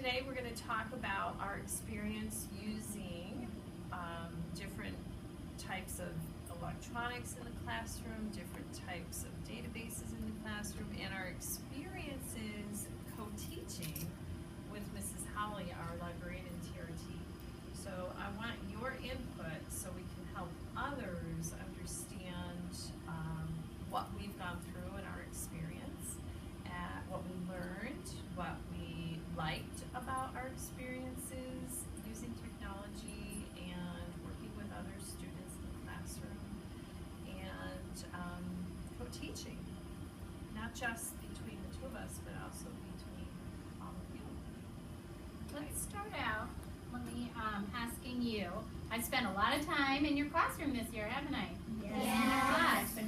today we're going to talk about our experience using different types of electronics in the classroom, different types of databases in the classroom, and our experiences co-teaching with Mrs. Holly, our librarian in TRT. So I want your input so we can help others understand what we've gone through in our experience, what we learned, what we liked about our experiences using technology and working with other students in the classroom, and co-teaching, not just between the two of us, but also between all of you. Let's start out, let me asking you, I've spent a lot of time in your classroom this year, haven't I? Yes.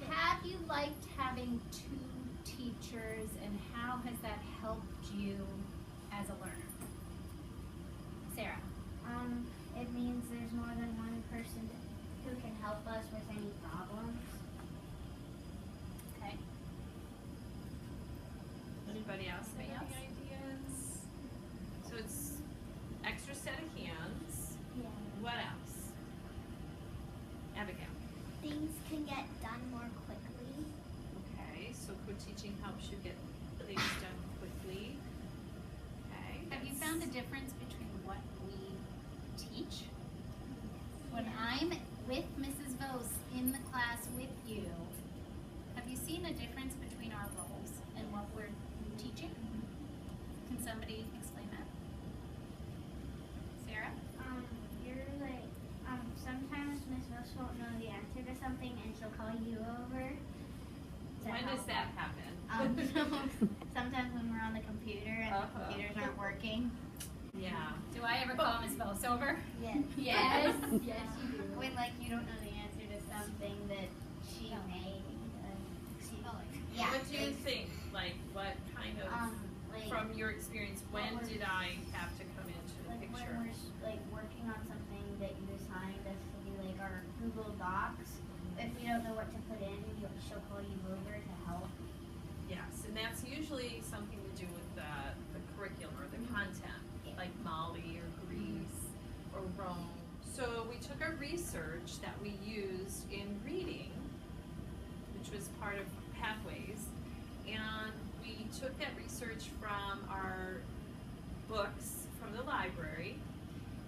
Have you liked having two teachers, and how has that helped you as a learner? Sarah? It means there's more than one person who can help us with any problems. Okay. Anybody else have any ideas? So it's extra set of hands. Yeah. What else? Abigail. Things can get done more quickly. Okay, so co-teaching helps you get things done quickly. Okay. Have you found a difference between what we teach? When I'm with Mrs. Vos in the class with you, have you seen a difference between our roles and what we're teaching? Can somebody explain that? Sarah? You're like, sometimes Miss Rose won't know the answer to something and she'll call you over. When does that happen? Sometimes when we're on the computer and the computers aren't working. Yeah. Do I ever call Miss Vos over? Yes. Yes. Yes, you do. When like you don't know the answer to something that she made. Yeah. What do you think? Like, what kind of, from your experience, when did I have to come into the picture? When we're like working on something that you assigned us to do, like our Google Docs, if we don't know what to put in, she'll call you over to help. Yes, and that's usually something to do with the curriculum or the content, like Mali or Greece or Rome. So we took our research that we used in reading, which was part of Pathways, and we took that research from our books from the library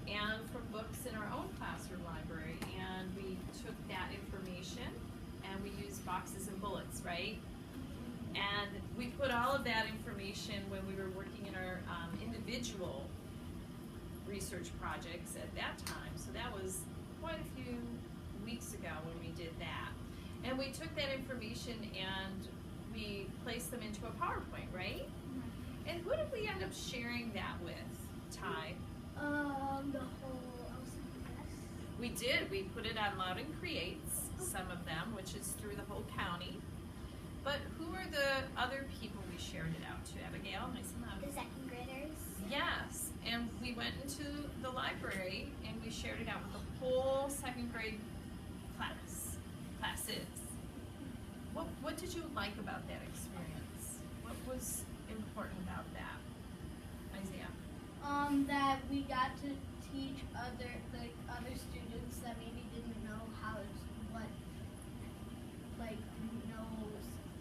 and from books in our own classroom library, and we took that information and we used boxes and bullets, right? And we put all of that information when we were working in our individual research projects at that time. So that was quite a few weeks ago when we did that. And we took that information and we placed them into a PowerPoint, right? Mm-hmm. And who did we end up sharing that with, Ty? The whole LCS. We did. We put it on Loudon Creates, some of them, which is through the whole county. But who are the other people we shared it out to? Abigail, nice and loud. The second graders. Yes, and we went into the library and we shared it out with the whole second grade classes. What did you like about that experience? What was important about that? Isaiah? That we got to teach other students that maybe didn't know know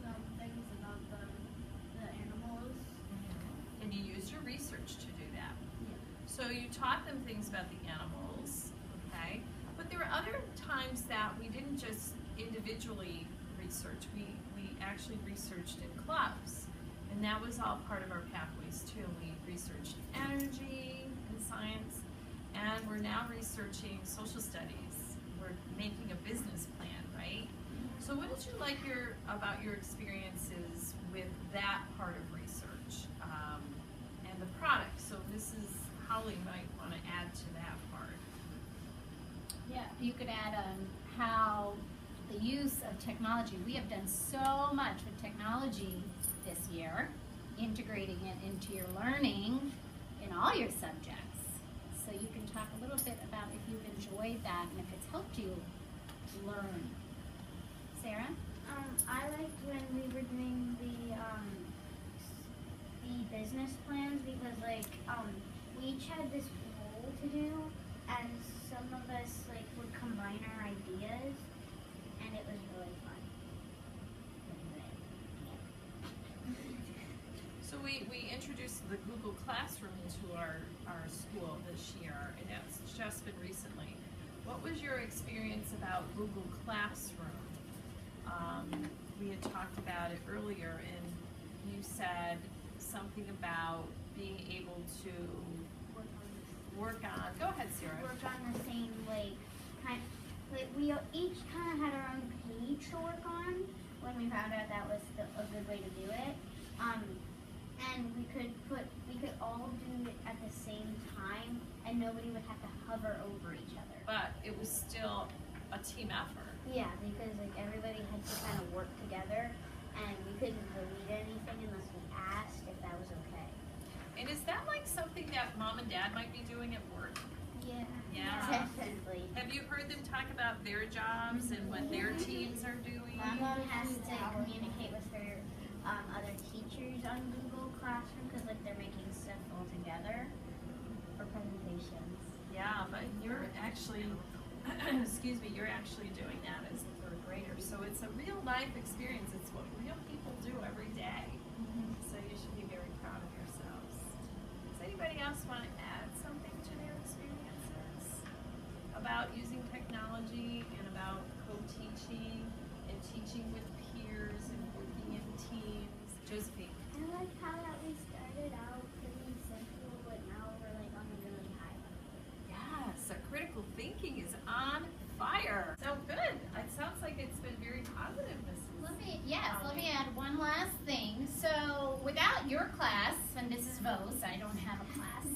some things about the animals. Mm-hmm. And you used your research to do that. Yeah. So you taught them things about the animals, okay? But there were other times that we didn't just individually research. We actually researched in clubs. And that was all part of our Pathways too. We researched energy and science, and we're now researching social studies. We're making a business plan, right? So what did you like about your experiences with that part of research and the product? So Mrs. Howley might want to add to that part. Yeah, you could add how the use of technology. We have done so much with technology this year, integrating it into your learning in all your subjects. So you can talk a little bit about if you've enjoyed that and if it's helped you learn. Sarah? I liked when we were doing the business plans because each had this role to do, and some of us like would combine our ideas, and it was really fun. So we introduced the Google Classroom to our school this year, and that's just been recently. What was your experience about Google Classroom? We had talked about it earlier, and you said something about being able to work on. Go ahead, Sarah. Work on the same we each kind of had our own page to work on when we found out that was a good way to do it. And we could all do it at the same time, and nobody would have to hover over each other. But it was still a team effort. Yeah, because like everybody had to kind of work together, and we couldn't delete anything unless we asked if that was okay. And is that like something that mom and dad might be doing at work? Yeah. Yeah. Definitely. Have you heard them talk about their jobs and what their teams are doing? Mom has to communicate with her other teachers on Google Classroom because like they're making stuff all together for presentations. Yeah, but you're actually, excuse me, you're actually doing that as a third grader. So it's a real life experience. It's what real people do every day. So you should be very proud of yourselves. Does anybody else want to add something to their experiences about using technology and about co-teaching and teaching with peers and working in teams? Josephine. I like how that we started out pretty simple, but now we're like on a really high level. Yes, so critical thinking is on fire. So good. It sounds like it's been very positive, Mrs. Let me add one last thing. So without your class, and this is VOS, I don't have a class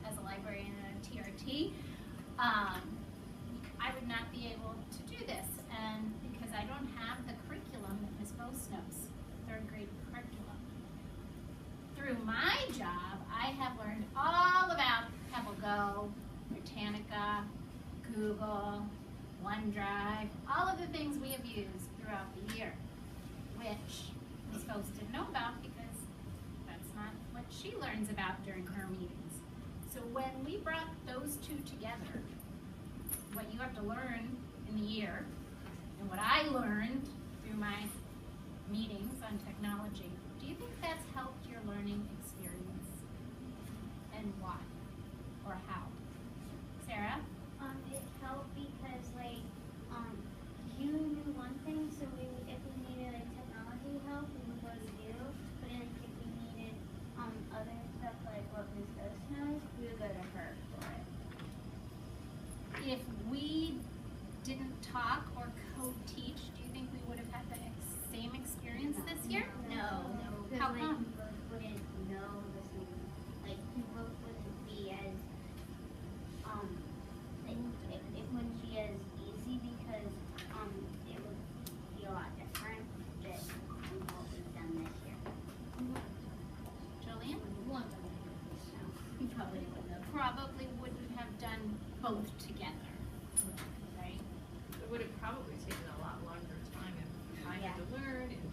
as a librarian and a TRT, I would not be able to do this, and because I don't have the curriculum that Ms. VOS knows, third grade curriculum. Through my job, I have learned all about Pebble Go, Britannica, Google, OneDrive, all of the things we have used throughout the year, which Ms. VOS didn't know about because that's not what she learns about during her meetings. So when we brought those two together, what you have to learn in the year and what I learned through my meetings on technology, do you think that's helped your learning experience? And why? Or how? Sarah? It helped because like you knew one thing, so if we needed like technology help, we would go to you. But then if we needed other stuff like what Ms. Ghost knows, we would go to her for it. If we didn't talk or co-teach, do you think we would have had the same experience this year? No. How Like, come? you both wouldn't know the same. Like you both wouldn't be as it wouldn't be as easy because it would be a lot different than what we've done this year. Jillian? So, You probably wouldn't have done both together, right? It would have probably taken a lot longer time if I had to learn, and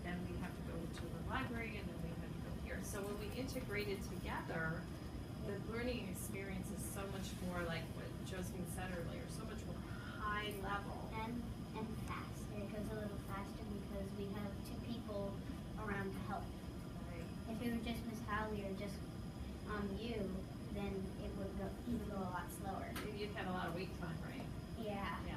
then we have to go to the library, and then we had to go here. So when we integrated together, the learning experience is so much more like what Josephine said earlier, so much more high level. and faster. It goes a little faster because we have two people around to help. Right. If it were just Miss Hallie or just you, then it would go a lot slower. Maybe you'd have a lot of wait time, right? Yeah. Yeah.